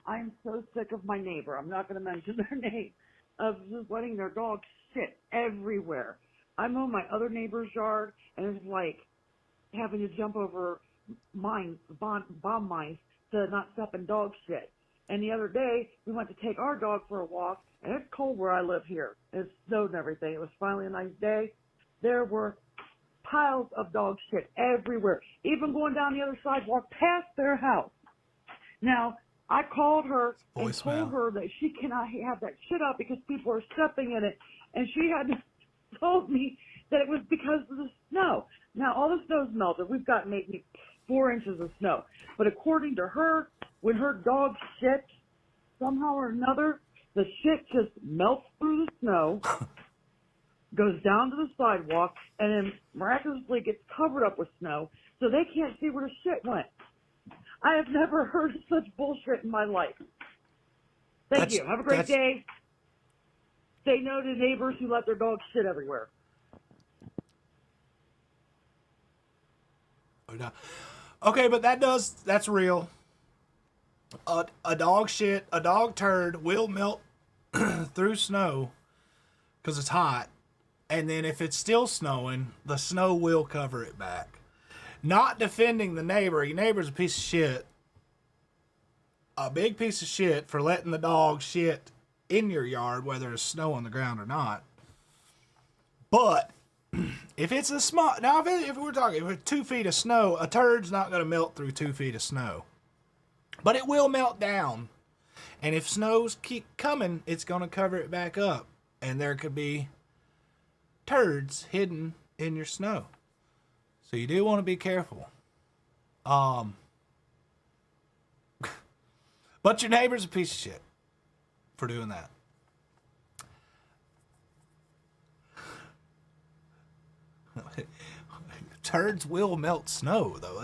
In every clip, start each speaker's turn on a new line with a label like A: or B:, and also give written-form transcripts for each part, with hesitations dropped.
A: I'm so sick of my neighbor. I'm not going to mention their name, of just letting their dog shit everywhere. I mow my other neighbor's yard, and it's like having to jump over bomb mines to not step in dog shit. And the other day, we went to take our dog for a walk, and it's cold where I live here. It snowed and everything. It was finally a nice day. There were piles of dog shit everywhere, even going down the other sidewalk past their house. Now, I called her and told her that she cannot have that shit up because people are stepping in it, and she had told me that it was because of the snow. Now, all the snow's melted. We've got maybe 4 inches of snow. But according to her, when her dog shit, somehow or another, the shit just melts through the snow, goes down to the sidewalk, and then miraculously gets covered up with snow, so they can't see where the shit went. I have never heard of such bullshit in my life. Thank you. Have a great day. Say no to neighbors who let their dogs shit everywhere.
B: Okay, but that's real. A dog turd will melt through snow because it's hot. And then if it's still snowing, the snow will cover it back. Not defending the neighbor. Your neighbor's a piece of shit. A big piece of shit for letting the dog shit in your yard, whether there's snow on the ground or not. But if it's a small, now if we're talking, if it's 2 feet of snow, a turd's not going to melt through 2 feet of snow. But it will melt down. And if snows keep coming, it's going to cover it back up. And there could be turds hidden in your snow. So you do want to be careful. But your neighbor's a piece of shit for doing that. Turds will melt snow, though.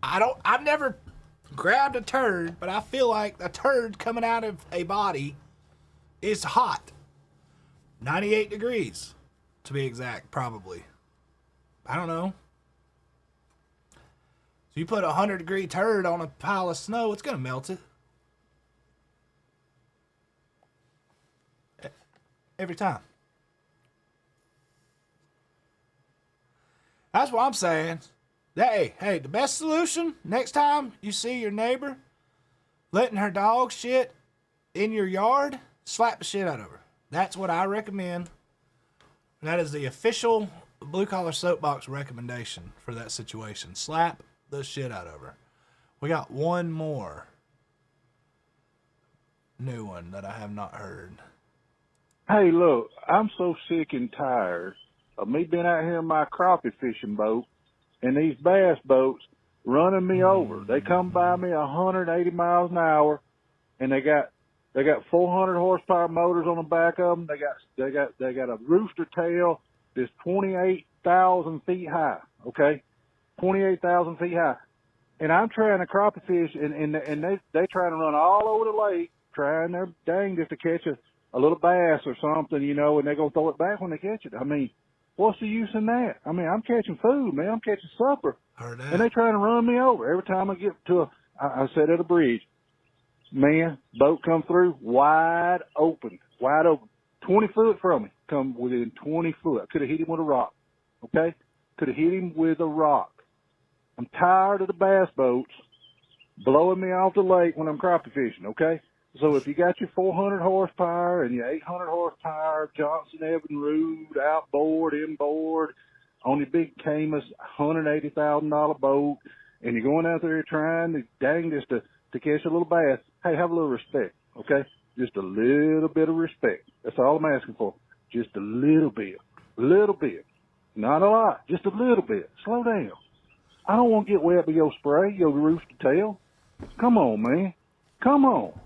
B: I've never grabbed a turd, but I feel like a turd coming out of a body is hot. 98 degrees, to be exact, probably. I don't know. So you put a 100-degree turd on a pile of snow, it's going to melt it. Every time. That's what I'm saying. Hey, the best solution, next time you see your neighbor letting her dog shit in your yard, slap the shit out of her. That's what I recommend. That is the official Blue Collar Soapbox recommendation for that situation. Slap the shit out of her. We got one more new one that I have not heard.
C: Hey, look, I'm so sick and tired of me being out here in my crappie fishing boat and these bass boats running me over. They come by me 180 miles an hour, and they got 400 horsepower motors on the back of them. They got a rooster tail that's 28,000 feet high. Okay, 28,000 feet high, and I'm trying to crappie fish, and they trying to run all over the lake, trying their dangest to catch a little bass or something, and they're gonna throw it back when they catch it. I mean, what's the use in that? I mean, I'm catching food, man. I'm catching supper.
B: Heard that.
C: And they trying to run me over. Every time I get to I sat at a bridge. Man, boat come through, wide open. 20 foot from me, come within 20 foot. I could have hit him with a rock, okay? Could have hit him with a rock. I'm tired of the bass boats blowing me off the lake when I'm crappie fishing, okay? So if you got your 400 horsepower and your 800 horsepower Johnson Evinrude outboard, inboard, on your big Camus $180,000 boat, and you're going out there trying to dangest to catch a little bass, hey, have a little respect, okay? Just a little bit of respect. That's all I'm asking for. Just a little bit. Little bit. Not a lot. Just a little bit. Slow down. I don't want to get wet by your spray, your rooster tail. Come on, man. Come on.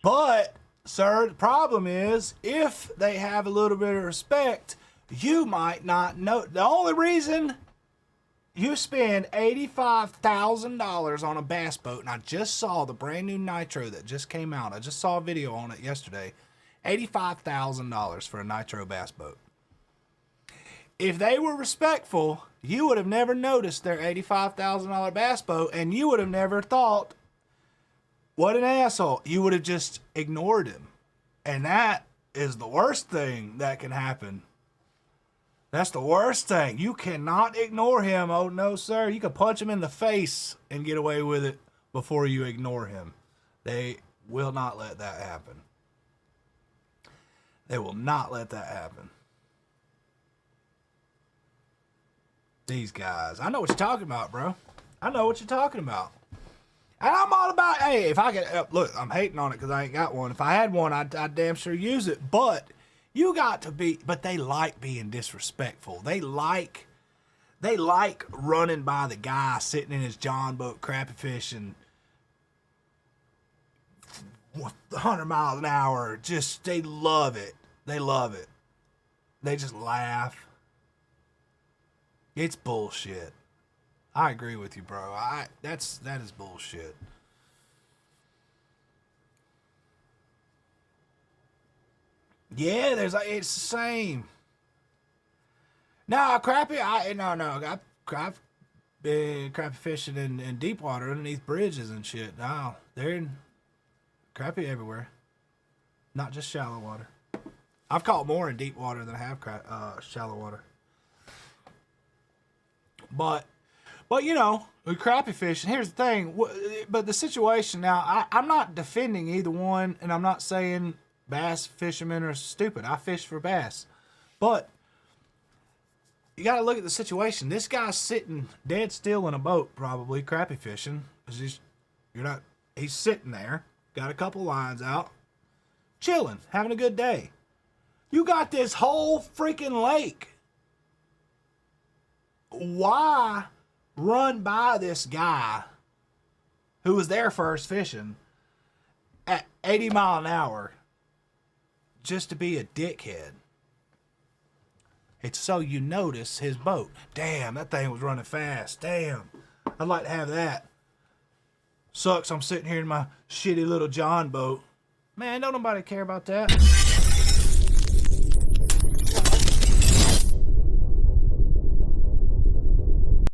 B: But, sir, the problem is, if they have a little bit of respect, you might not know. The only reason you spend $85,000 on a bass boat, and I just saw the brand new Nitro that just came out. I just saw a video on it yesterday. $85,000 for a Nitro bass boat. If they were respectful, you would have never noticed their $85,000 bass boat, and you would have never thought, what an asshole. You would have just ignored him. And that is the worst thing that can happen. That's the worst thing. You cannot ignore him. Oh, no, sir. You can punch him in the face and get away with it before you ignore him. They will not let that happen. They will not let that happen. These guys. I know what you're talking about, bro. I know what you're talking about. And I'm all about, hey, if I could, look, I'm hating on it because I ain't got one. If I had one, I'd damn sure use it. But you got to be, but they like being disrespectful. They like running by the guy sitting in his John boat crappie fishing 100 miles an hour. Just, they love it. They love it. They just laugh. It's bullshit. I agree with you, bro. That is bullshit. Yeah, it's the same. No, crappie. I've been crappie fishing in deep water underneath bridges and shit. No, they're in crappie everywhere, not just shallow water. I've caught more in deep water than I have shallow water. But you know, with crappie fishing, here's the thing. But the situation now, I'm not defending either one, and I'm not saying bass fishermen are stupid. I fish for bass. But you got to look at the situation. This guy's sitting dead still in a boat, probably crappie fishing. He's sitting there, got a couple lines out, chilling, having a good day. You got this whole freaking lake. Why run by this guy who was there first fishing at 80 miles an hour just to be a dickhead? It's so you notice his boat. Damn, that thing was running fast. Damn, I'd like to have that. Sucks I'm sitting here in my shitty little John boat. Man, don't nobody care about that.